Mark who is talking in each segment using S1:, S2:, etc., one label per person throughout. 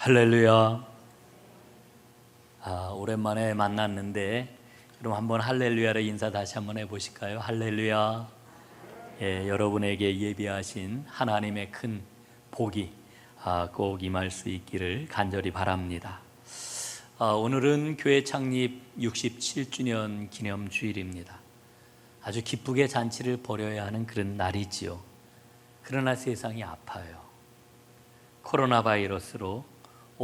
S1: 할렐루야. 오랜만에 만났는데 그럼 한번 할렐루야를 인사 다시 한번 해보실까요? 할렐루야. 여러분에게 예비하신 하나님의 큰 복이 꼭 임할 수 있기를 간절히 바랍니다. 오늘은 교회 창립 67주년 기념 주일입니다. 아주 기쁘게 잔치를 벌여야 하는 그런 날이지요. 그러나 세상이 아파요. 코로나 바이러스로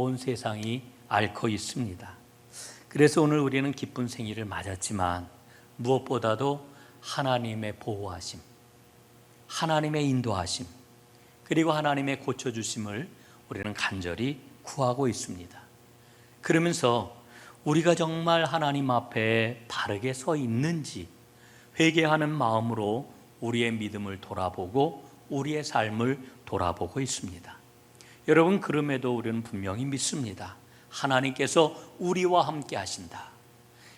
S1: 온 세상이 앓고 있습니다. 그래서 오늘 우리는 기쁜 생일을 맞았지만 무엇보다도 하나님의 보호하심, 하나님의 인도하심, 그리고 하나님의 고쳐주심을 우리는 간절히 구하고 있습니다. 그러면서 우리가 정말 하나님 앞에 바르게 서 있는지 회개하는 마음으로 우리의 믿음을 돌아보고 우리의 삶을 돌아보고 있습니다. 여러분, 그럼에도 우리는 분명히 믿습니다. 하나님께서 우리와 함께 하신다.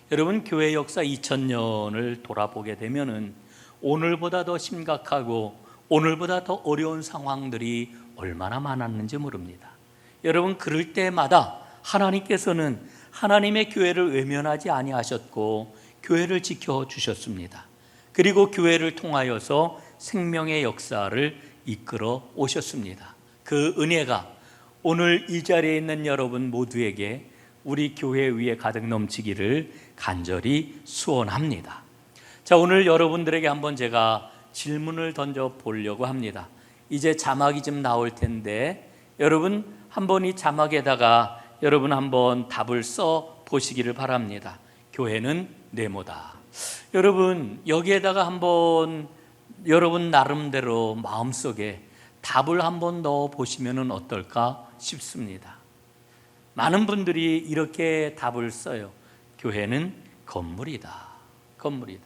S1: 여러분, 교회 역사 2000년을 돌아보게 되면은 오늘보다 더 심각하고 오늘보다 더 어려운 상황들이 얼마나 많았는지 모릅니다. 여러분, 그럴 때마다 하나님께서는 하나님의 교회를 외면하지 아니하셨고 교회를 지켜주셨습니다. 그리고 교회를 통하여서 생명의 역사를 이끌어 오셨습니다. 그 은혜가 오늘 이 자리에 있는 여러분 모두에게 우리 교회 위에 가득 넘치기를 간절히 소원합니다. 자, 오늘 여러분들에게 한번 제가 질문을 던져 보려고 합니다. 이제 자막이 좀 나올 텐데 여러분 한번 이 자막에다가 여러분 한번 답을 써 보시기를 바랍니다. 교회는 네모다. 여러분 여기에다가 한번 여러분 나름대로 마음속에 답을 한번 넣어 보시면 어떨까 싶습니다. 많은 분들이 이렇게 답을 써요. 교회는 건물이다. 건물이다.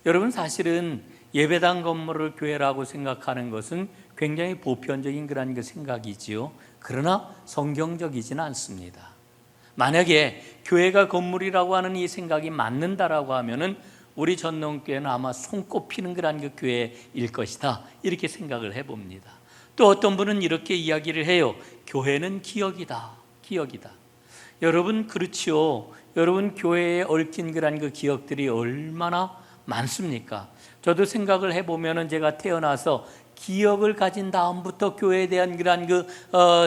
S1: 여러분, 사실은 예배당 건물을 교회라고 생각하는 것은 굉장히 보편적인 그런 그 생각이지요. 그러나 성경적이지는 않습니다. 만약에 교회가 건물이라고 하는 이 생각이 맞는다라고 하면은 우리 전농교회는 아마 손꼽히는 그런 그 교회일 것이다, 이렇게 생각을 해봅니다. 또 어떤 분은 이렇게 이야기를 해요. 교회는 기억이다. 기억이다. 여러분, 그렇지요. 여러분, 교회에 얽힌 그런 그 기억들이 얼마나 많습니까? 저도 생각을 해보면은 제가 태어나서 기억을 가진 다음부터 교회에 대한 그런 그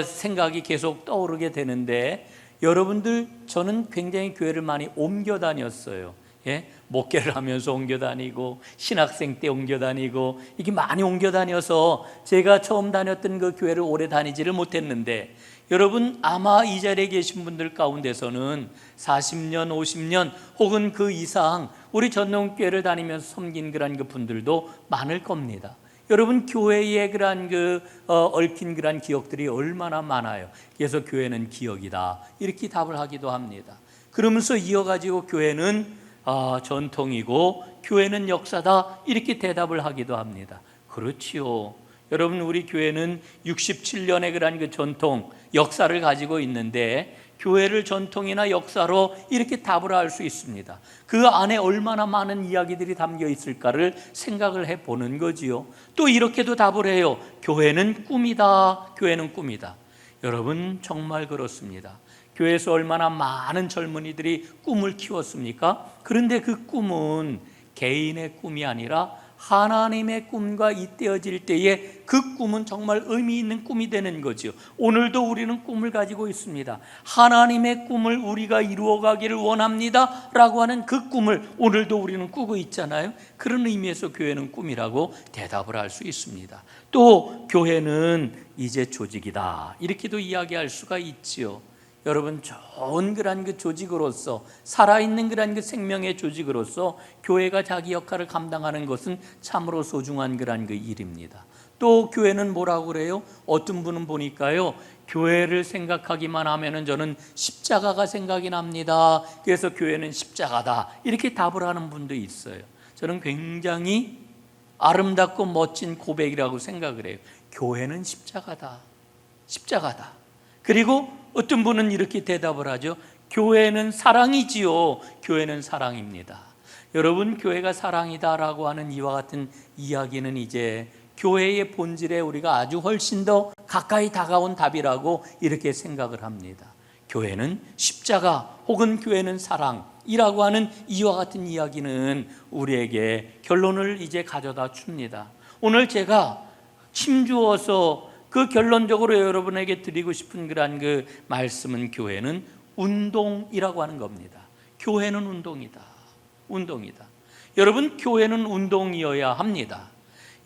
S1: 생각이 계속 떠오르게 되는데, 여러분들, 저는 굉장히 교회를 많이 옮겨 다녔어요. 목회를 하면서 옮겨 다니고 신학생 때 옮겨 다니고 이게 많이 옮겨 다녀서 제가 처음 다녔던 그 교회를 오래 다니지를 못했는데, 여러분 아마 이 자리에 계신 분들 가운데서는 40년, 50년 혹은 그 이상 우리 전농교회를 다니면서 섬긴 그런 그 분들도 많을 겁니다. 여러분, 교회에 그런 얽힌 그런 기억들이 얼마나 많아요. 그래서 교회는 기억이다, 이렇게 답을 하기도 합니다. 그러면서 이어가지고 교회는 전통이고 교회는 역사다, 이렇게 대답을 하기도 합니다. 그렇지요. 여러분, 우리 교회는 67년의 그런 그 전통, 역사를 가지고 있는데 교회를 전통이나 역사로 이렇게 답을 할 수 있습니다. 그 안에 얼마나 많은 이야기들이 담겨 있을까를 생각을 해보는 거지요. 또 이렇게도 답을 해요. 교회는 꿈이다. 교회는 꿈이다. 여러분, 정말 그렇습니다. 교회에서 얼마나 많은 젊은이들이 꿈을 키웠습니까? 그런데 그 꿈은 개인의 꿈이 아니라 하나님의 꿈과 잇대어질 때에 그 꿈은 정말 의미 있는 꿈이 되는 거죠. 오늘도 우리는 꿈을 가지고 있습니다. 하나님의 꿈을 우리가 이루어가기를 원합니다 라고 하는 그 꿈을 오늘도 우리는 꾸고 있잖아요. 그런 의미에서 교회는 꿈이라고 대답을 할 수 있습니다. 또 교회는 이제 조직이다, 이렇게도 이야기할 수가 있지요. 여러분, 좋은 그런 그 조직으로서, 살아있는 그런 그 생명의 조직으로서 교회가 자기 역할을 감당하는 것은 참으로 소중한 그런 그 일입니다. 또 교회는 뭐라고 그래요? 어떤 분은 보니까요, 교회를 생각하기만 하면은 저는 십자가가 생각이 납니다. 그래서 교회는 십자가다, 이렇게 답을 하는 분도 있어요. 저는 굉장히 아름답고 멋진 고백이라고 생각을 해요. 교회는 십자가다. 십자가다. 그리고 어떤 분은 이렇게 대답을 하죠. 교회는 사랑이지요. 교회는 사랑입니다. 여러분, 교회가 사랑이다라고 하는 이와 같은 이야기는 이제 교회의 본질에 우리가 아주 훨씬 더 가까이 다가온 답이라고 이렇게 생각을 합니다. 교회는 십자가 혹은 교회는 사랑이라고 하는 이와 같은 이야기는 우리에게 결론을 이제 가져다 줍니다. 오늘 제가 힘주어서 그 결론적으로 여러분에게 드리고 싶은 그 말씀은 교회는 운동이라고 하는 겁니다. 교회는 운동이다. 운동이다. 여러분, 교회는 운동이어야 합니다.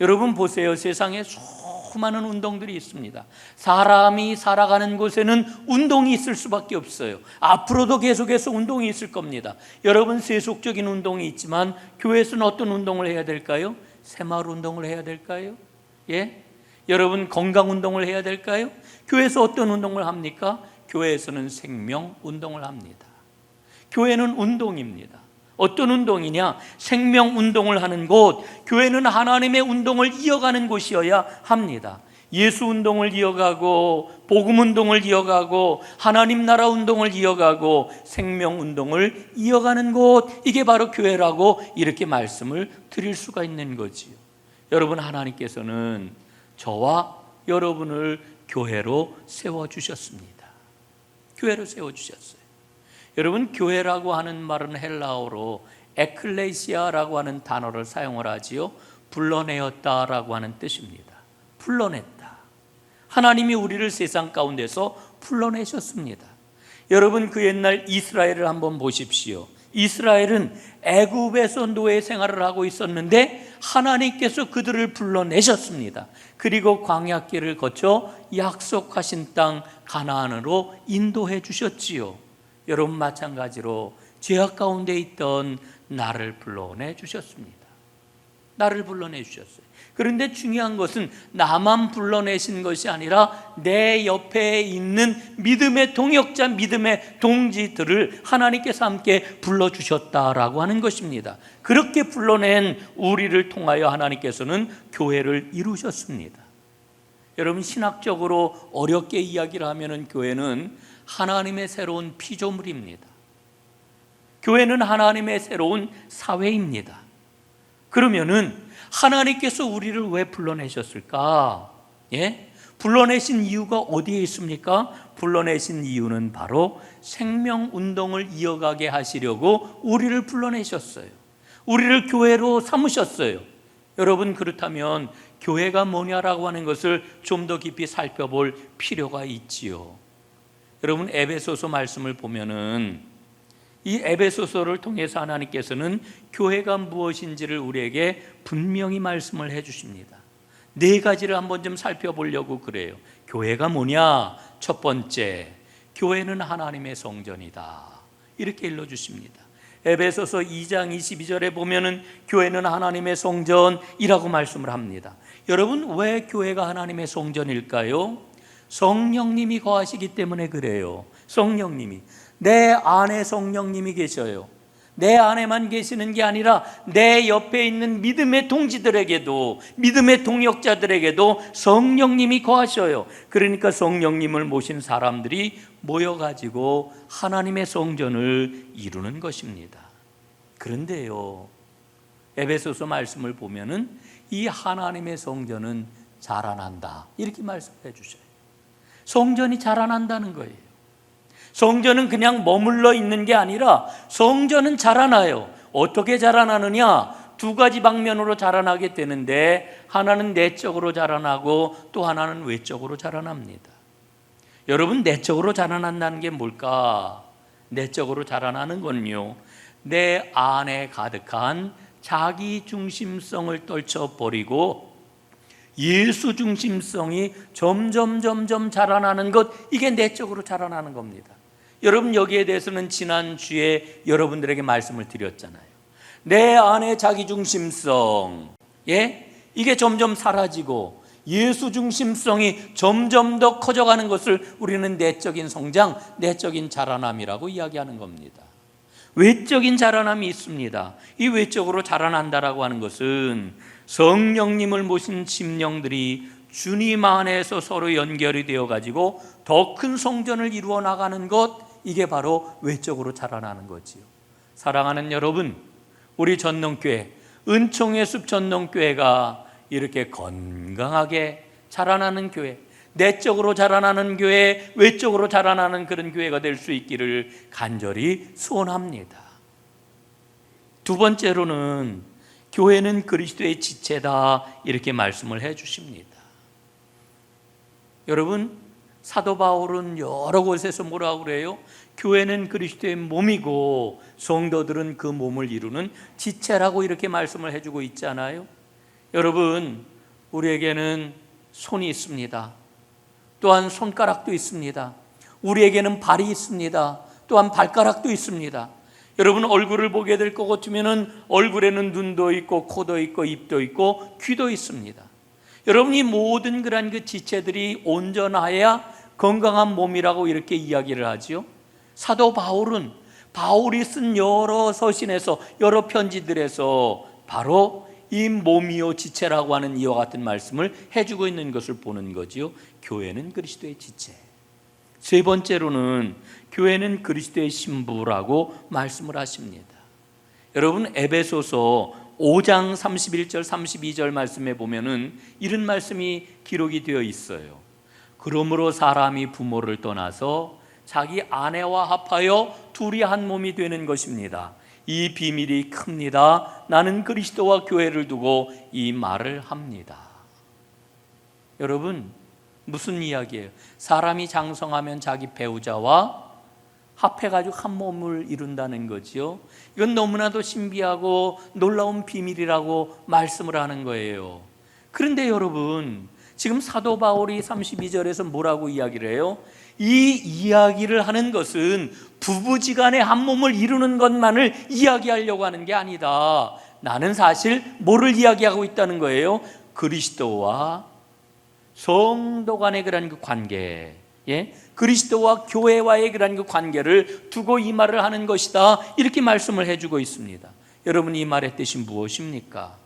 S1: 여러분 보세요. 세상에 수많은 운동들이 있습니다. 사람이 살아가는 곳에는 운동이 있을 수밖에 없어요. 앞으로도 계속해서 운동이 있을 겁니다. 여러분, 세속적인 운동이 있지만 교회에서는 어떤 운동을 해야 될까요? 새마을 운동을 해야 될까요? 예? 여러분, 건강 운동을 해야 될까요? 교회에서 어떤 운동을 합니까? 교회에서는 생명 운동을 합니다. 교회는 운동입니다. 어떤 운동이냐? 생명 운동을 하는 곳, 교회는 하나님의 운동을 이어가는 곳이어야 합니다. 예수 운동을 이어가고, 복음 운동을 이어가고, 하나님 나라 운동을 이어가고, 생명 운동을 이어가는 곳, 이게 바로 교회라고 이렇게 말씀을 드릴 수가 있는 거지요. 여러분, 하나님께서는 저와 여러분을 교회로 세워주셨습니다. 교회로 세워주셨어요. 여러분, 교회라고 하는 말은 헬라어로 에클레시아라고 하는 단어를 사용을 하지요. 불러내었다라고 하는 뜻입니다. 불러냈다. 하나님이 우리를 세상 가운데서 불러내셨습니다. 여러분, 그 옛날 이스라엘을 한번 보십시오. 이스라엘은 애굽에서 노예 생활을 하고 있었는데 하나님께서 그들을 불러내셨습니다. 그리고 광야길을 거쳐 약속하신 땅 가나안으로 인도해 주셨지요. 여러분, 마찬가지로 죄악 가운데 있던 나를 불러내 주셨습니다. 나를 불러내 주셨어요. 그런데 중요한 것은 나만 불러내신 것이 아니라 내 옆에 있는 믿음의 동역자, 믿음의 동지들을 하나님께서 함께 불러주셨다라고 하는 것입니다. 그렇게 불러낸 우리를 통하여 하나님께서는 교회를 이루셨습니다. 여러분, 신학적으로 어렵게 이야기를 하면은 교회는 하나님의 새로운 피조물입니다. 교회는 하나님의 새로운 사회입니다. 그러면은 하나님께서 우리를 왜 불러내셨을까? 예? 불러내신 이유가 어디에 있습니까? 불러내신 이유는 바로 생명운동을 이어가게 하시려고 우리를 불러내셨어요. 우리를 교회로 삼으셨어요. 여러분, 그렇다면 교회가 뭐냐라고 하는 것을 좀 더 깊이 살펴볼 필요가 있지요. 여러분, 에베소서 말씀을 보면은 이 에베소서를 통해서 하나님께서는 교회가 무엇인지를 우리에게 분명히 말씀을 해 주십니다. 네 가지를 한번 좀 살펴보려고 그래요. 교회가 뭐냐? 첫 번째, 교회는 하나님의 성전이다. 이렇게 일러주십니다. 에베소서 2장 22절에 보면은 교회는 하나님의 성전이라고 말씀을 합니다. 여러분, 왜 교회가 하나님의 성전일까요? 성령님이 거하시기 때문에 그래요. 성령님이, 내 안에 성령님이 계셔요. 내 안에만 계시는 게 아니라 내 옆에 있는 믿음의 동지들에게도, 믿음의 동역자들에게도 성령님이 거하셔요. 그러니까 성령님을 모신 사람들이 모여가지고 하나님의 성전을 이루는 것입니다. 그런데요, 에베소서 말씀을 보면은 이 하나님의 성전은 자라난다, 이렇게 말씀해 주셔요. 성전이 자라난다는 거예요. 성전은 그냥 머물러 있는 게 아니라 성전은 자라나요. 어떻게 자라나느냐? 두 가지 방면으로 자라나게 되는데, 하나는 내적으로 자라나고 또 하나는 외적으로 자라납니다. 여러분, 내적으로 자라난다는 게 뭘까? 내적으로 자라나는 건요, 내 안에 가득한 자기 중심성을 떨쳐버리고 예수 중심성이 점점 자라나는 것, 이게 내적으로 자라나는 겁니다. 여러분, 여기에 대해서는 지난주에 여러분들에게 말씀을 드렸잖아요. 내 안에 자기 중심성, 예? 이게 점점 사라지고 예수 중심성이 점점 더 커져가는 것을 우리는 내적인 성장, 내적인 자라남이라고 이야기하는 겁니다. 외적인 자라남이 있습니다. 이 외적으로 자라난다라고 하는 것은 성령님을 모신 심령들이 주님 안에서 서로 연결이 되어 가지고 더 큰 성전을 이루어 나가는 것, 이게 바로 외적으로 자라나는 거지요. 사랑하는 여러분, 우리 전농교회, 은총의 숲 전농교회가 이렇게 건강하게 자라나는 교회, 내적으로 자라나는 교회, 외적으로 자라나는 그런 교회가 될 수 있기를 간절히 소원합니다. 두 번째로는 교회는 그리스도의 지체다, 이렇게 말씀을 해 주십니다. 여러분, 사도 바울은 여러 곳에서 뭐라고 그래요? 교회는 그리스도의 몸이고 성도들은 그 몸을 이루는 지체라고 이렇게 말씀을 해주고 있잖아요. 여러분, 우리에게는 손이 있습니다. 또한 손가락도 있습니다. 우리에게는 발이 있습니다. 또한 발가락도 있습니다. 여러분, 얼굴을 보게 될 것 같으면 얼굴에는 눈도 있고 코도 있고 입도 있고 귀도 있습니다. 여러분, 이 모든 그런 그 지체들이 온전해야 건강한 몸이라고 이렇게 이야기를 하지요. 사도 바울이 쓴 여러 서신에서, 여러 편지들에서 바로 이 몸이요 지체라고 하는 이와 같은 말씀을 해주고 있는 것을 보는 거지요. 교회는 그리스도의 지체. 세 번째로는 교회는 그리스도의 신부라고 말씀을 하십니다. 여러분, 에베소서 5장 31절 32절 말씀에 보면은 이런 말씀이 기록이 되어 있어요. 그러므로 사람이 부모를 떠나서 자기 아내와 합하여 둘이 한 몸이 되는 것입니다. 이 비밀이 큽니다. 나는 그리스도와 교회를 두고 이 말을 합니다. 여러분, 무슨 이야기예요? 사람이 장성하면 자기 배우자와 합해가지고 한 몸을 이룬다는 거지요. 이건 너무나도 신비하고 놀라운 비밀이라고 말씀을 하는 거예요. 그런데 여러분, 지금 사도 바울이 32절에서 뭐라고 이야기를 해요? 이 이야기를 하는 것은 부부지간에 한 몸을 이루는 것만을 이야기하려고 하는 게 아니다. 나는 사실 뭐를 이야기하고 있다는 거예요? 그리스도와 성도 간의 그런 그 관계, 그리스도와 교회와의 그런 그 관계를 두고 이 말을 하는 것이다, 이렇게 말씀을 해주고 있습니다. 여러분, 이 말의 뜻이 무엇입니까?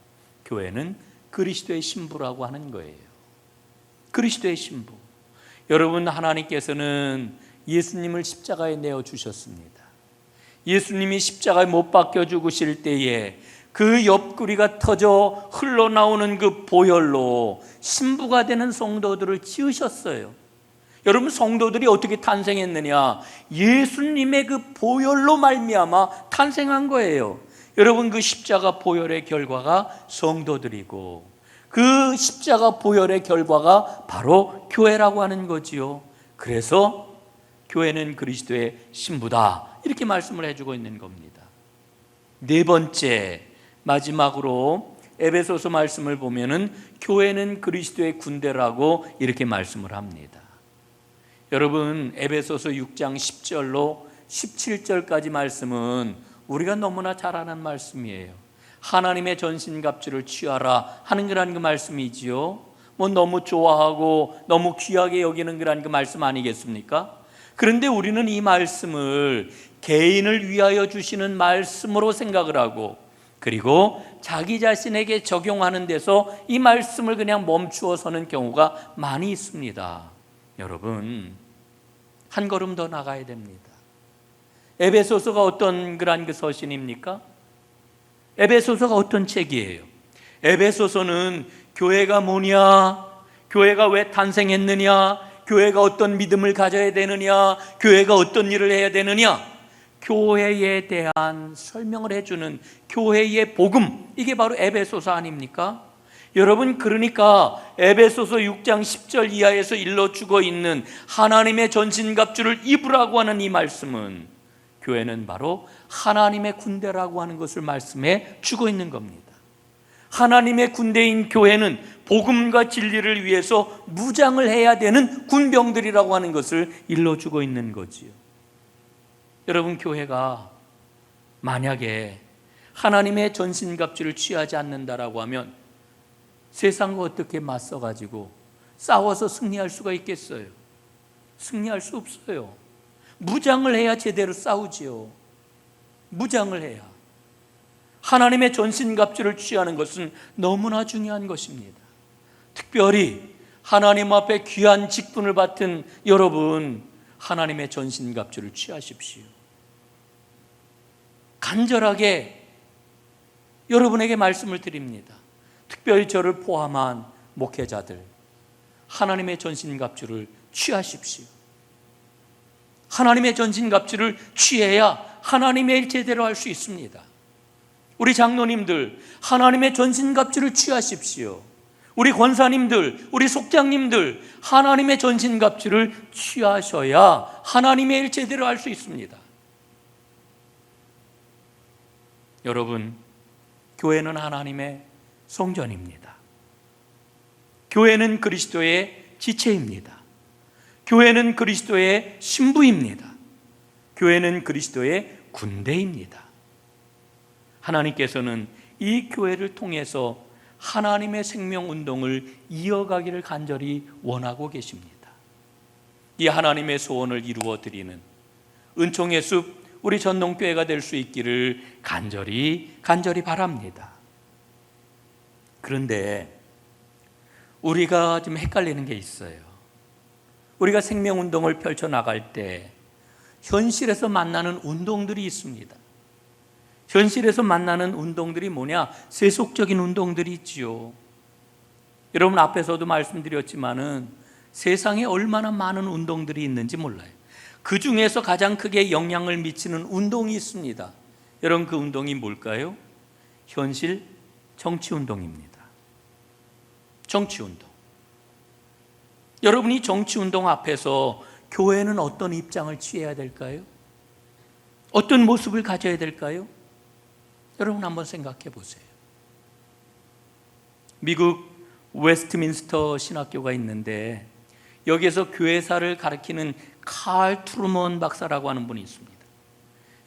S1: 교회는 그리스도의 신부라고 하는 거예요. 그리스도의 신부. 여러분, 하나님께서는 예수님을 십자가에 내어주셨습니다. 예수님이 십자가에 못 박혀 죽으실 때에 그 옆구리가 터져 흘러나오는 그 보혈로 신부가 되는 성도들을 지으셨어요. 여러분, 성도들이 어떻게 탄생했느냐? 예수님의 그 보혈로 말미암아 탄생한 거예요. 여러분, 그 십자가 보혈의 결과가 성도들이고 그 십자가 보혈의 결과가 바로 교회라고 하는 거지요. 그래서 교회는 그리스도의 신부다, 이렇게 말씀을 해주고 있는 겁니다. 네 번째, 마지막으로 에베소서 말씀을 보면은 교회는 그리스도의 군대라고 이렇게 말씀을 합니다. 여러분, 에베소서 6장 10절로 17절까지 말씀은 우리가 너무나 잘 아는 말씀이에요. 하나님의 전신갑주를 취하라 하는 그런 그 말씀이지요. 뭐 너무 좋아하고 너무 귀하게 여기는 그런 그 말씀 아니겠습니까? 그런데 우리는 이 말씀을 개인을 위하여 주시는 말씀으로 생각을 하고, 그리고 자기 자신에게 적용하는 데서 이 말씀을 그냥 멈추어 서는 경우가 많이 있습니다. 여러분, 한 걸음 더 나가야 됩니다. 에베소서가 어떤 그런 그 서신입니까? 에베소서가 어떤 책이에요? 에베소서는 교회가 뭐냐, 교회가 왜 탄생했느냐, 교회가 어떤 믿음을 가져야 되느냐, 교회가 어떤 일을 해야 되느냐, 교회에 대한 설명을 해주는 교회의 복음, 이게 바로 에베소서 아닙니까? 여러분, 그러니까 에베소서 6장 10절 이하에서 일러주고 있는 하나님의 전신갑주를 입으라고 하는 이 말씀은 교회는 바로 하나님의 군대라고 하는 것을 말씀해 주고 있는 겁니다. 하나님의 군대인 교회는 복음과 진리를 위해서 무장을 해야 되는 군병들이라고 하는 것을 일러주고 있는 거지요. 여러분, 교회가 만약에 하나님의 전신갑주를 취하지 않는다라고 하면 세상과 어떻게 맞서가지고 싸워서 승리할 수가 있겠어요? 승리할 수 없어요. 무장을 해야 제대로 싸우지요. 무장을 해야. 하나님의 전신갑주를 취하는 것은 너무나 중요한 것입니다. 특별히 하나님 앞에 귀한 직분을 맡은 여러분, 하나님의 전신갑주를 취하십시오. 간절하게 여러분에게 말씀을 드립니다. 특별히 저를 포함한 목회자들, 하나님의 전신갑주를 취하십시오. 하나님의 전신갑주를 취해야 하나님의 일 제대로 할 수 있습니다. 우리 장로님들, 하나님의 전신갑주를 취하십시오. 우리 권사님들, 우리 속장님들, 하나님의 전신갑주를 취하셔야 하나님의 일 제대로 할 수 있습니다. 여러분, 교회는 하나님의 성전입니다. 교회는 그리스도의 지체입니다. 교회는 그리스도의 신부입니다. 교회는 그리스도의 군대입니다. 하나님께서는 이 교회를 통해서 하나님의 생명운동을 이어가기를 간절히 원하고 계십니다. 이 하나님의 소원을 이루어 드리는 은총의 숲 우리 전농교회가 될 수 있기를 간절히 바랍니다. 그런데 우리가 좀 헷갈리는 게 있어요. 우리가 생명운동을 펼쳐나갈 때 현실에서 만나는 운동들이 있습니다. 현실에서 만나는 운동들이 뭐냐? 세속적인 운동들이 있지요. 여러분, 앞에서도 말씀드렸지만은 세상에 얼마나 많은 운동들이 있는지 몰라요. 그 중에서 가장 크게 영향을 미치는 운동이 있습니다. 여러분, 그 운동이 뭘까요? 현실 정치운동입니다. 정치운동. 여러분이 정치운동 앞에서 교회는 어떤 입장을 취해야 될까요? 어떤 모습을 가져야 될까요? 여러분, 한번 생각해 보세요. 미국 웨스트민스터 신학교가 있는데 여기에서 교회사를 가리키는 칼 트루먼 박사라고 하는 분이 있습니다.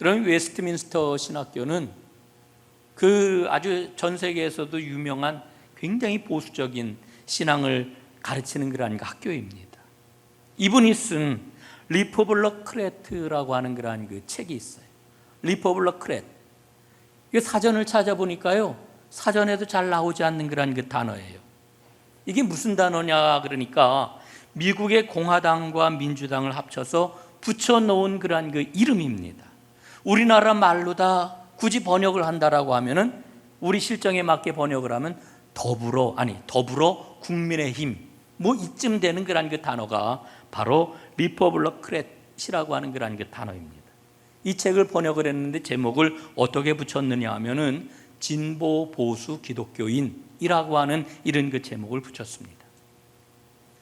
S1: 여러분, 웨스트민스터 신학교는 그 아주 전 세계에서도 유명한 굉장히 보수적인 신앙을 가르치는 그러한 학교입니다. 이분이 쓴 리퍼블러크렛라고 하는 그러한 그 책이 있어요. 리퍼블러크렛. 이 사전을 찾아보니까요, 사전에도 잘 나오지 않는 그러한 그 단어예요. 이게 무슨 단어냐 그러니까 미국의 공화당과 민주당을 합쳐서 붙여놓은 그러한 그 이름입니다. 우리나라 말로 다 굳이 번역을 한다라고 하면은, 우리 실정에 맞게 번역을 하면 더불어 국민의힘 뭐 이쯤 되는 그런 그 단어가 바로 리퍼블러크렛이라고 하는 그런 그 단어입니다. 이 책을 번역을 했는데 제목을 어떻게 붙였느냐 하면은 진보 보수 기독교인이라고 하는 이런 그 제목을 붙였습니다.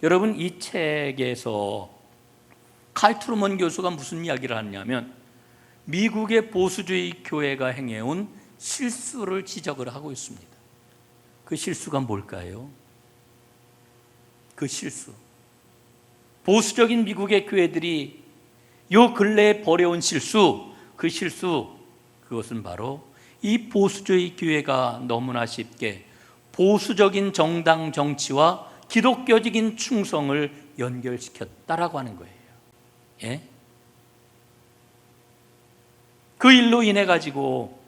S1: 여러분, 이 책에서 칼 트루먼 교수가 무슨 이야기를 하냐면 미국의 보수주의 교회가 행해온 실수를 지적을 하고 있습니다. 그 실수가 뭘까요? 그 실수, 보수적인 미국의 교회들이 요 근래에 벌여온 실수, 그 실수, 그것은 바로 이 보수주의 교회가 너무나 쉽게 보수적인 정당 정치와 기독교적인 충성을 연결시켰다라고 하는 거예요. 예? 그 일로 인해 가지고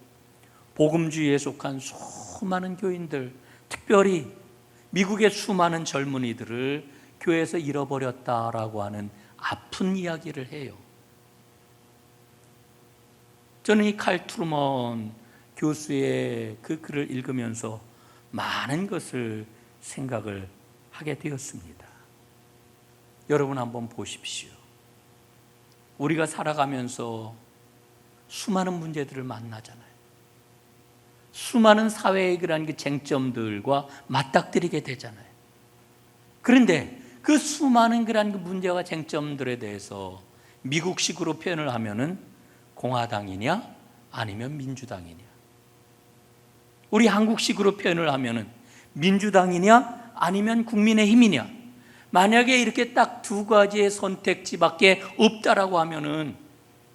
S1: 복음주의에 속한 수많은 교인들, 특별히 미국의 수많은 젊은이들을 교회에서 잃어버렸다라고 하는 아픈 이야기를 해요. 저는 이 칼 트루먼 교수의 그 글을 읽으면서 많은 것을 생각을 하게 되었습니다. 여러분, 한번 보십시오. 우리가 살아가면서 수많은 문제들을 만나잖아요. 수많은 사회의 그런 쟁점들과 맞닥뜨리게 되잖아요. 그런데 그 수많은 그런 문제와 쟁점들에 대해서 미국식으로 표현을 하면은 공화당이냐 아니면 민주당이냐, 우리 한국식으로 표현을 하면은 민주당이냐 아니면 국민의힘이냐, 만약에 이렇게 딱 두 가지의 선택지밖에 없다라고 하면은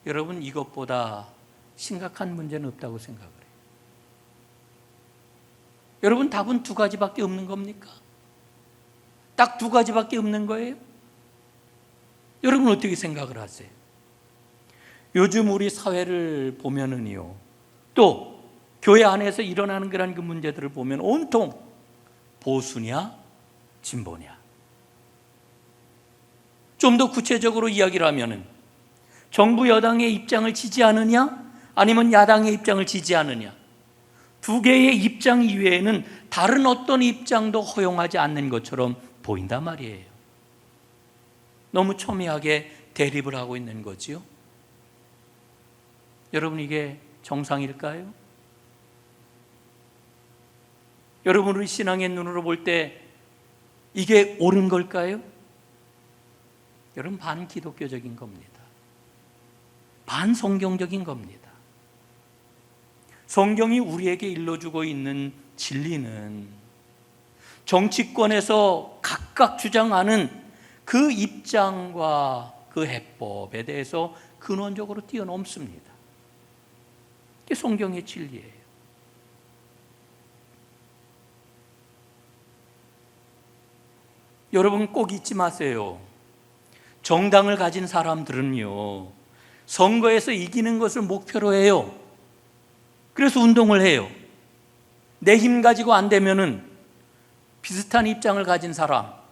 S1: 여러분, 이것보다 심각한 문제는 없다고 생각을 해요. 여러분, 답은 두 가지밖에 없는 겁니까? 딱 두 가지밖에 없는 거예요? 여러분, 어떻게 생각을 하세요? 요즘 우리 사회를 보면은요, 또 교회 안에서 일어나는 그런 그 문제들을 보면 온통 보수냐 진보냐. 좀 더 구체적으로 이야기를 하면은 정부 여당의 입장을 지지하느냐 아니면 야당의 입장을 지지하느냐, 두 개의 입장 이외에는 다른 어떤 입장도 허용하지 않는 것처럼 보인단 말이에요. 너무 첨예하게 대립을 하고 있는 거지요. 여러분, 이게 정상일까요? 여러분, 우리 신앙의 눈으로 볼 때 이게 옳은 걸까요? 여러분, 반기독교적인 겁니다. 반성경적인 겁니다. 성경이 우리에게 일러주고 있는 진리는 정치권에서 각각 주장하는 그 입장과 그 해법에 대해서 근원적으로 뛰어넘습니다. 이게 성경의 진리예요. 여러분, 꼭 잊지 마세요. 정당을 가진 사람들은요, 선거에서 이기는 것을 목표로 해요. 그래서 운동을 해요. 내 힘 가지고 안 되면은 비슷한 입장을 가진 사람,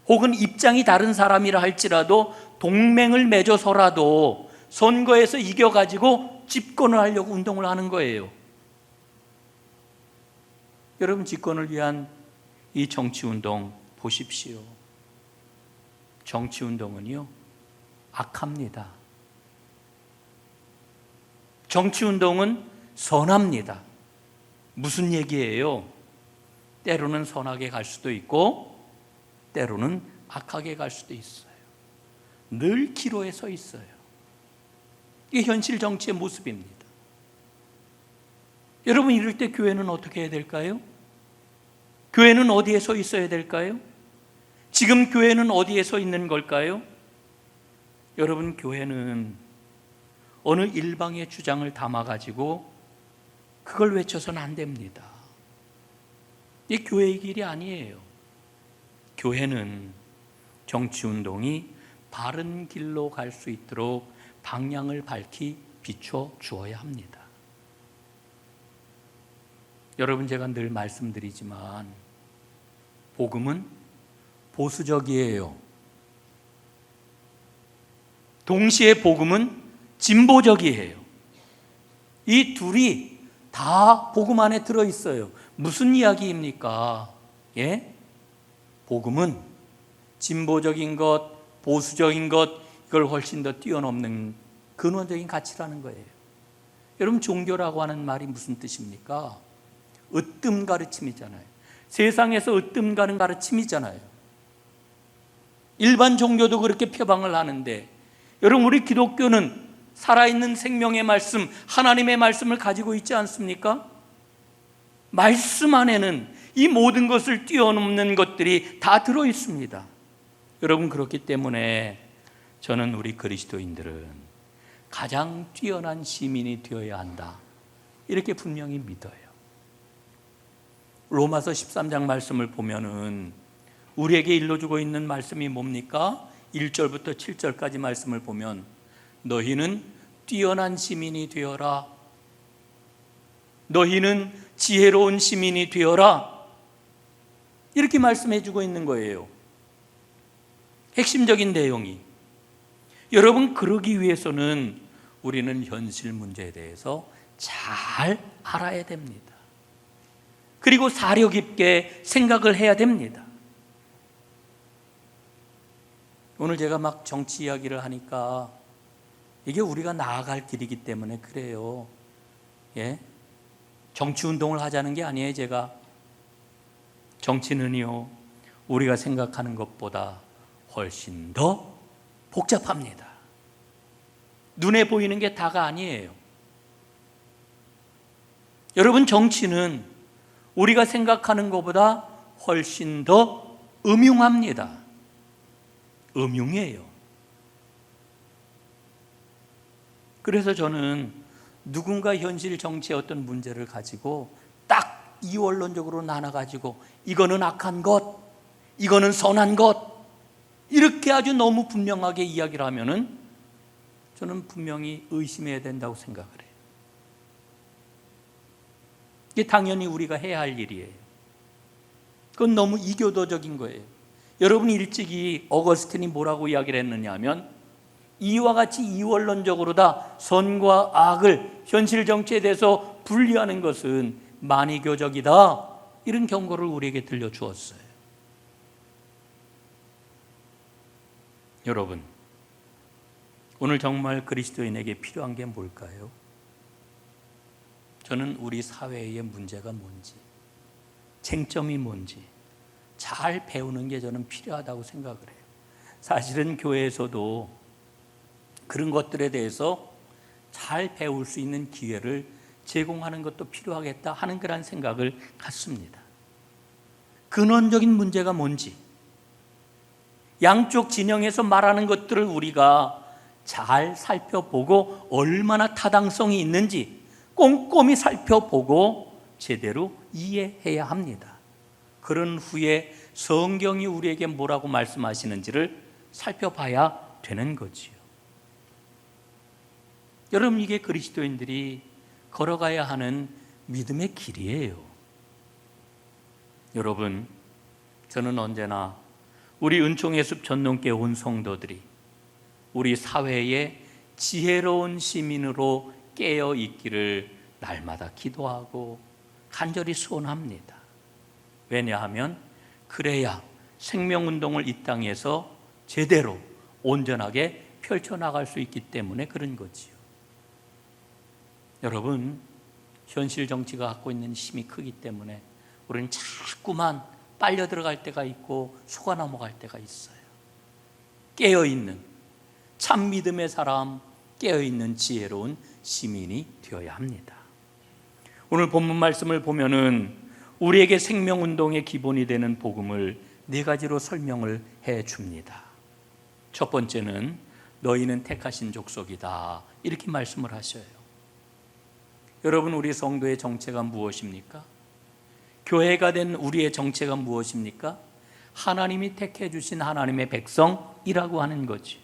S1: 혹은 입장이 다른 사람이라 할지라도 동맹을 맺어서라도 선거에서 이겨가지고 집권을 하려고 운동을 하는 거예요. 여러분, 집권을 위한 이 정치운동 보십시오. 정치운동은요, 악합니다. 정치운동은 선합니다. 무슨 얘기예요? 때로는 선하게 갈 수도 있고 때로는 악하게 갈 수도 있어요. 늘 기로에 서 있어요. 이게 현실 정치의 모습입니다. 여러분, 이럴 때 교회는 어떻게 해야 될까요? 교회는 어디에 서 있어야 될까요? 지금 교회는 어디에 서 있는 걸까요? 여러분, 교회는 어느 일방의 주장을 담아가지고 그걸 외쳐서는 안 됩니다. 이 교회의 길이 아니에요. 교회는 정치운동이 바른 길로 갈 수 있도록 방향을 밝히 비춰 주어야 합니다. 여러분, 제가 늘 말씀드리지만 복음은 보수적이에요. 동시에 복음은 진보적이에요. 이 둘이 다 복음 안에 들어있어요. 무슨 이야기입니까? 예? 복음은 진보적인 것, 보수적인 것, 이걸 훨씬 더 뛰어넘는 근원적인 가치라는 거예요. 여러분, 종교라고 하는 말이 무슨 뜻입니까? 으뜸 가르침이잖아요. 세상에서 으뜸 가는 가르침이잖아요. 일반 종교도 그렇게 표방을 하는데, 여러분, 우리 기독교는 살아있는 생명의 말씀, 하나님의 말씀을 가지고 있지 않습니까? 말씀 안에는 이 모든 것을 뛰어넘는 것들이 다 들어있습니다. 여러분, 그렇기 때문에 저는 우리 그리스도인들은 가장 뛰어난 시민이 되어야 한다, 이렇게 분명히 믿어요. 로마서 13장 말씀을 보면은 우리에게 일러주고 있는 말씀이 뭡니까? 1절부터 7절까지 말씀을 보면 너희는 뛰어난 시민이 되어라, 너희는 지혜로운 시민이 되어라, 이렇게 말씀해 주고 있는 거예요. 핵심적인 내용이, 여러분, 그러기 위해서는 우리는 현실 문제에 대해서 잘 알아야 됩니다. 그리고 사려 깊게 생각을 해야 됩니다. 오늘 제가 막 정치 이야기를 하니까 이게 우리가 나아갈 길이기 때문에 그래요. 예? 정치 운동을 하자는 게 아니에요. 제가 정치는요, 우리가 생각하는 것보다 훨씬 더 복잡합니다. 눈에 보이는 게 다가 아니에요. 여러분, 정치는 우리가 생각하는 것보다 훨씬 더 음흉합니다. 음흉해요. 그래서 저는 누군가 현실 정치의 어떤 문제를 가지고 딱 이원론적으로 나눠가지고 이거는 악한 것, 이거는 선한 것, 이렇게 아주 너무 분명하게 이야기를 하면은 저는 분명히 의심해야 된다고 생각을 해요. 이게 당연히 우리가 해야 할 일이에요. 그건 너무 이교도적인 거예요. 여러분, 일찍이 어거스틴이 뭐라고 이야기를 했느냐 하면, 이와 같이 이원론적으로 다 선과 악을 현실 정치에 대해서 분리하는 것은 만이교적이다, 이런 경고를 우리에게 들려주었어요. 여러분, 오늘 정말 그리스도인에게 필요한 게 뭘까요? 저는 우리 사회의 문제가 뭔지, 쟁점이 뭔지 잘 배우는 게 저는 필요하다고 생각을 해요. 사실은 교회에서도 그런 것들에 대해서 잘 배울 수 있는 기회를 제공하는 것도 필요하겠다 하는 그런 생각을 갖습니다. 근원적인 문제가 뭔지, 양쪽 진영에서 말하는 것들을 우리가 잘 살펴보고 얼마나 타당성이 있는지 꼼꼼히 살펴보고 제대로 이해해야 합니다. 그런 후에 성경이 우리에게 뭐라고 말씀하시는지를 살펴봐야 되는 거지요. 여러분, 이게 그리스도인들이 걸어가야 하는 믿음의 길이에요. 여러분, 저는 언제나 우리 은총의 숲 전농교회 온 성도들이 우리 사회의 지혜로운 시민으로 깨어 있기를 날마다 기도하고 간절히 소원합니다. 왜냐하면 그래야 생명운동을 이 땅에서 제대로 온전하게 펼쳐나갈 수 있기 때문에 그런 거지요. 여러분, 현실 정치가 갖고 있는 힘이 크기 때문에 우리는 자꾸만 빨려 들어갈 때가 있고 속아 넘어갈 때가 있어요. 깨어있는 참 믿음의 사람, 깨어있는 지혜로운 시민이 되어야 합니다. 오늘 본문 말씀을 보면은 우리에게 생명운동의 기본이 되는 복음을 4가지로 설명을 해 줍니다. 첫 번째는 너희는 택하신 족속이다, 이렇게 말씀을 하셔요. 여러분, 우리 성도의 정체가 무엇입니까? 교회가 된 우리의 정체가 무엇입니까? 하나님이 택해 주신 하나님의 백성이라고 하는 거지.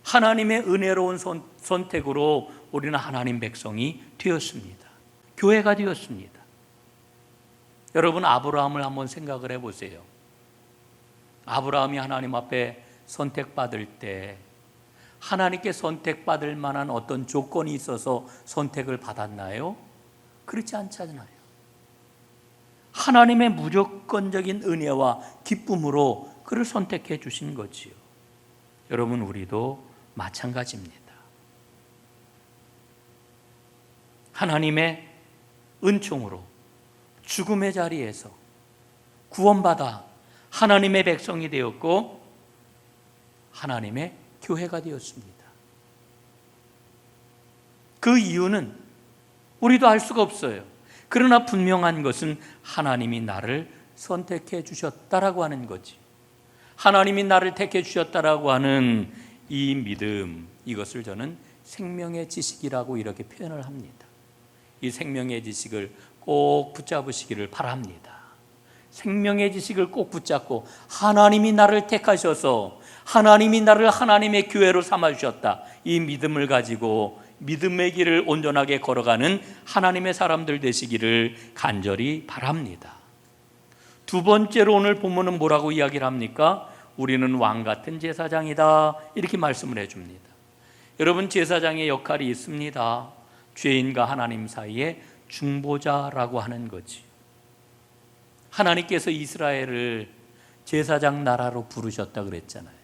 S1: 하나님의 은혜로운 선택으로 우리는 하나님 백성이 되었습니다. 교회가 되었습니다. 여러분, 아브라함을 한번 생각을 해보세요. 아브라함이 하나님 앞에 선택받을 때 하나님께 선택받을 만한 어떤 조건이 있어서 선택을 받았나요? 그렇지 않잖아요. 하나님의 무조건적인 은혜와 기쁨으로 그를 선택해 주신 거지요. 여러분, 우리도 마찬가지입니다. 하나님의 은총으로 죽음의 자리에서 구원받아 하나님의 백성이 되었고 하나님의 교회가 되었습니다. 그 이유는 우리도 알 수가 없어요. 그러나 분명한 것은 하나님이 나를 선택해 주셨다라고 하는 거지. 하나님이 나를 택해 주셨다라고 하는 이 믿음, 이것을 저는 생명의 지식이라고 이렇게 표현을 합니다. 이 생명의 지식을 꼭 붙잡으시기를 바랍니다. 생명의 지식을 꼭 붙잡고 하나님이 나를 택하셔서 하나님이 나를 하나님의 교회로 삼아주셨다, 이 믿음을 가지고 믿음의 길을 온전하게 걸어가는 하나님의 사람들 되시기를 간절히 바랍니다. 두 번째로 오늘 본문은 뭐라고 이야기를 합니까? 우리는 왕 같은 제사장이다, 이렇게 말씀을 해줍니다. 여러분, 제사장의 역할이 있습니다. 죄인과 하나님 사이에 중보자라고 하는 거지. 하나님께서 이스라엘을 제사장 나라로 부르셨다 그랬잖아요.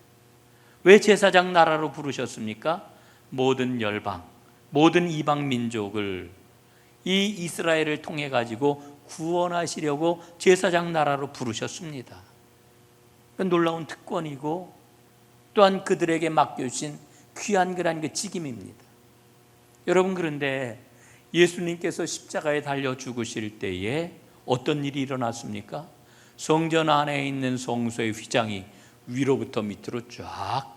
S1: 왜 제사장 나라로 부르셨습니까? 모든 열방, 모든 이방 민족을 이 이스라엘을 통해 가지고 구원하시려고 제사장 나라로 부르셨습니다. 놀라운 특권이고 또한 그들에게 맡겨주신 귀한 그런 그 직임입니다. 여러분, 그런데 예수님께서 십자가에 달려 죽으실 때에 어떤 일이 일어났습니까? 성전 안에 있는 성소의 휘장이 위로부터 밑으로 쫙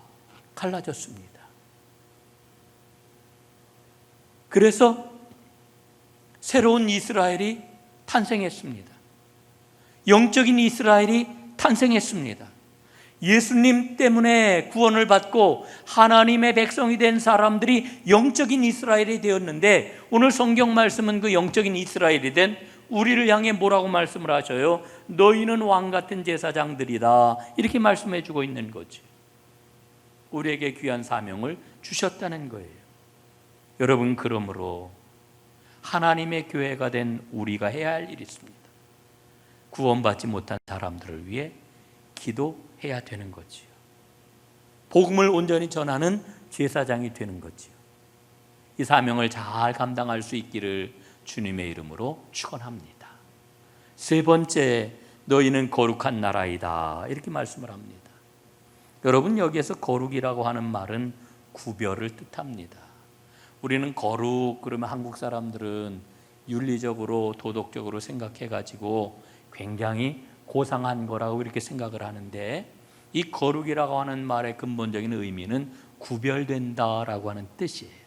S1: 갈라졌습니다. 그래서 새로운 이스라엘이 탄생했습니다. 영적인 이스라엘이 탄생했습니다. 예수님 때문에 구원을 받고 하나님의 백성이 된 사람들이 영적인 이스라엘이 되었는데, 오늘 성경 말씀은 그 영적인 이스라엘이 된 우리를 향해 뭐라고 말씀을 하셔요? 너희는 왕같은 제사장들이다, 이렇게 말씀해 주고 있는 거지. 우리에게 귀한 사명을 주셨다는 거예요. 여러분, 그러므로 하나님의 교회가 된 우리가 해야 할 일이 있습니다. 구원받지 못한 사람들을 위해 기도해야 되는 거지요. 복음을 온전히 전하는 제사장이 되는 거지요. 이 사명을 잘 감당할 수 있기를 주님의 이름으로 축원합니다. 세 번째, 너희는 거룩한 나라이다, 이렇게 말씀을 합니다. 여러분, 여기에서 거룩이라고 하는 말은 구별을 뜻합니다. 우리는 거룩 그러면 한국 사람들은 윤리적으로 도덕적으로 생각해가지고 굉장히 고상한 거라고 이렇게 생각을 하는데, 이 거룩이라고 하는 말의 근본적인 의미는 구별된다라고 하는 뜻이에요.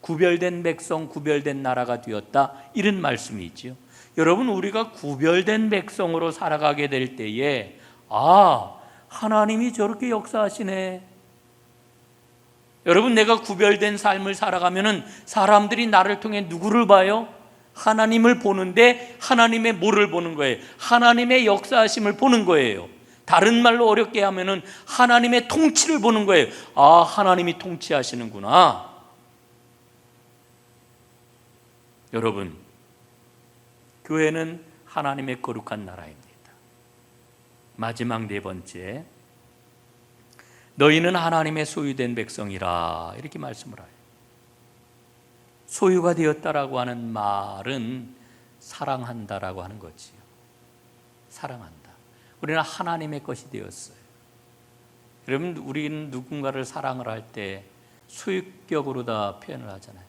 S1: 구별된 백성, 구별된 나라가 되었다, 이런 말씀이 있지요. 여러분, 우리가 구별된 백성으로 살아가게 될 때에 하나님이 저렇게 역사하시네. 여러분, 내가 구별된 삶을 살아가면은 사람들이 나를 통해 누구를 봐요? 하나님을 보는데, 하나님의 뭐를 보는 거예요? 하나님의 역사하심을 보는 거예요. 다른 말로 어렵게 하면은 하나님의 통치를 보는 거예요. 하나님이 통치하시는구나. 여러분, 교회는 하나님의 거룩한 나라입니다. 마지막 네 번째, 너희는 하나님의 소유된 백성이라, 이렇게 말씀을 해요. 소유가 되었다라고 하는 말은 사랑한다라고 하는 거지요. 사랑한다. 우리는 하나님의 것이 되었어요. 여러분, 우리는 누군가를 사랑을 할 때 소유격으로 다 표현을 하잖아요.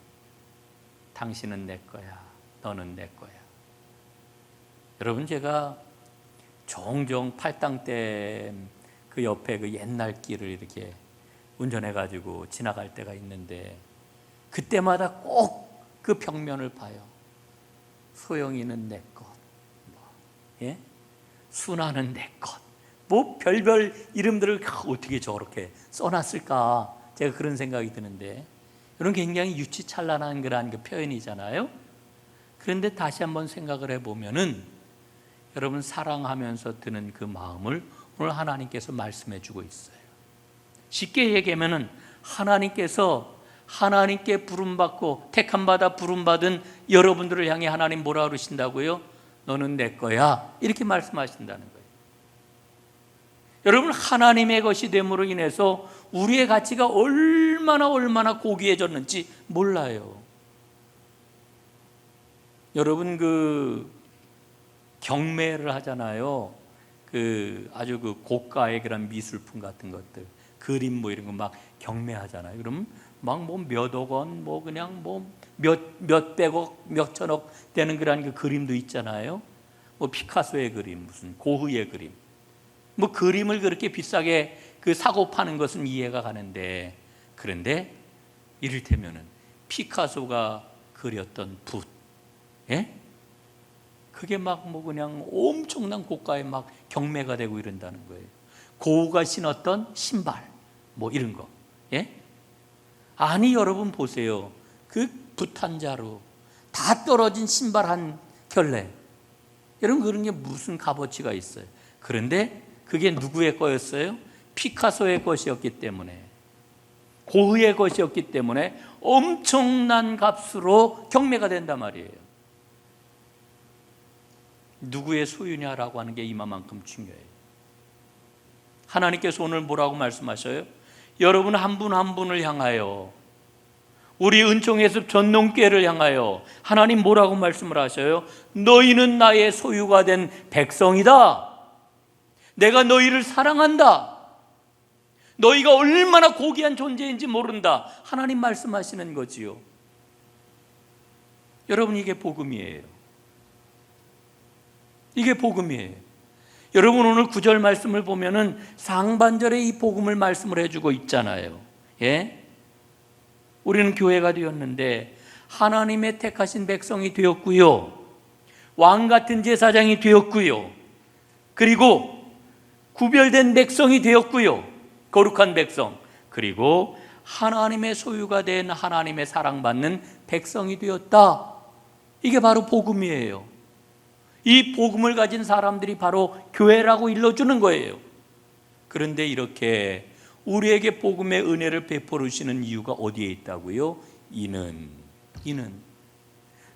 S1: 당신은 내 거야, 너는 내 거야. 여러분, 제가 종종 팔당댐 그 옆에 그 옛날 길을 이렇게 운전해가지고 지나갈 때가 있는데, 그때마다 꼭 그 벽면을 봐요. 소영이는 내 것, 순아는 내 것, 별별 이름들을 어떻게 저렇게 써놨을까, 제가 그런 생각이 드는데, 여러분, 굉장히 유치찬란한 그런 그 표현이잖아요. 그런데 다시 한번 생각을 해보면은, 여러분, 사랑하면서 드는 그 마음을 오늘 하나님께서 말씀해 주고 있어요. 쉽게 얘기하면은 하나님께 부름받고 택함받아 부름받은 여러분들을 향해 하나님 뭐라 그러신다고요? 너는 내 거야, 이렇게 말씀하신다는 거예요. 여러분, 하나님의 것이 됨으로 인해서 우리의 가치가 얼마나 고귀해졌는지 몰라요. 여러분, 그 경매를 하잖아요. 아주 고가의 그런 미술품 같은 것들, 그림 이런 거 막 경매하잖아요. 그럼 막 몇억 원, 그냥 몇백억, 몇천억 되는 그런 그 그림도 있잖아요. 피카소의 그림, 무슨 고흐의 그림, 그림을 그렇게 비싸게 사고 파는 것은 이해가 가는데, 그런데 이를테면은 피카소가 그렸던 붓, 그게 그냥 엄청난 고가에 막 경매가 되고 이런다는 거예요. 고흐가 신었던 신발, 이런 거. 아니, 여러분 보세요. 그 붓 한 자루, 다 떨어진 신발 한 켤레. 여러분, 그런 게 무슨 값어치가 있어요. 그런데 그게 누구의 거였어요? 피카소의 것이었기 때문에, 고흐의 것이었기 때문에 엄청난 값으로 경매가 된단 말이에요. 누구의 소유냐라고 하는 게 이만큼 중요해요. 하나님께서 오늘 뭐라고 말씀하셔요? 여러분 한 분 한 분을 향하여, 우리 은총예습 전농교회를 향하여 하나님 뭐라고 말씀을 하셔요? 너희는 나의 소유가 된 백성이다. 내가 너희를 사랑한다. 너희가 얼마나 고귀한 존재인지 모른다. 하나님 말씀하시는 거지요. 여러분, 이게 복음이에요. 이게 복음이에요. 여러분, 오늘 9절 말씀을 보면은 상반절에 이 복음을 말씀을 해주고 있잖아요. 우리는 교회가 되었는데 하나님의 택하신 백성이 되었고요, 왕 같은 제사장이 되었고요, 그리고 구별된 백성이 되었고요, 거룩한 백성, 그리고 하나님의 소유가 된 하나님의 사랑받는 백성이 되었다. 이게 바로 복음이에요. 이 복음을 가진 사람들이 바로 교회라고 일러주는 거예요. 그런데 이렇게 우리에게 복음의 은혜를 베풀어 주시는 이유가 어디에 있다고요? 이는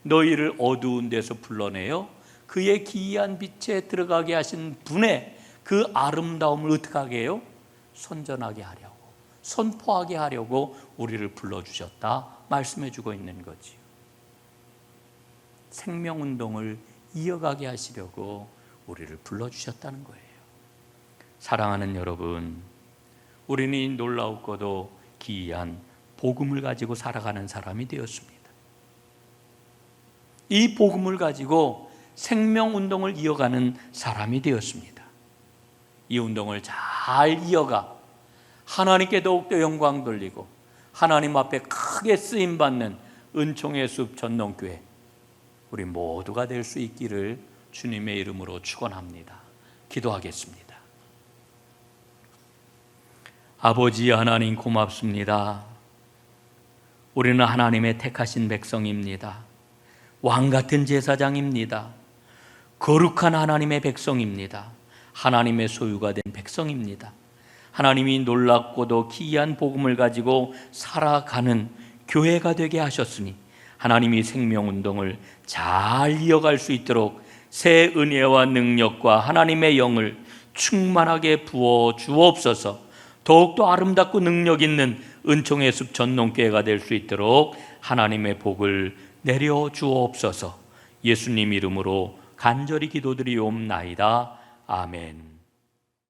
S1: 너희를 어두운 데서 불러내어 그의 기이한 빛에 들어가게 하신 분의 그 아름다움을 어떻게 하게 해요? 선전하게 하려고, 선포하게 하려고 우리를 불러주셨다 말씀해 주고 있는 거지요. 생명운동을 이어가게 하시려고 우리를 불러주셨다는 거예요. 사랑하는 여러분, 우리는 이 놀라웠고도 기이한 복음을 가지고 살아가는 사람이 되었습니다. 이 복음을 가지고 생명운동을 이어가는 사람이 되었습니다. 이 운동을 잘 이어가 하나님께 더욱더 영광 돌리고 하나님 앞에 크게 쓰임받는 은총의 숲 전농교회, 우리 모두가 될 수 있기를 주님의 이름으로 축원합니다. 기도하겠습니다. 아버지 하나님 고맙습니다. 우리는 하나님의 택하신 백성입니다. 왕같은 제사장입니다. 거룩한 하나님의 백성입니다. 하나님의 소유가 된 백성입니다. 하나님이 놀랍고도 기이한 복음을 가지고 살아가는 교회가 되게 하셨으니 하나님이 생명운동을 잘 이어갈 수 있도록 새 은혜와 능력과 하나님의 영을 충만하게 부어 주옵소서. 더욱더 아름답고 능력 있는 은총의 숲 전농교회가 될 수 있도록 하나님의 복을 내려 주옵소서. 예수님 이름으로 간절히 기도드리옵나이다. 아멘.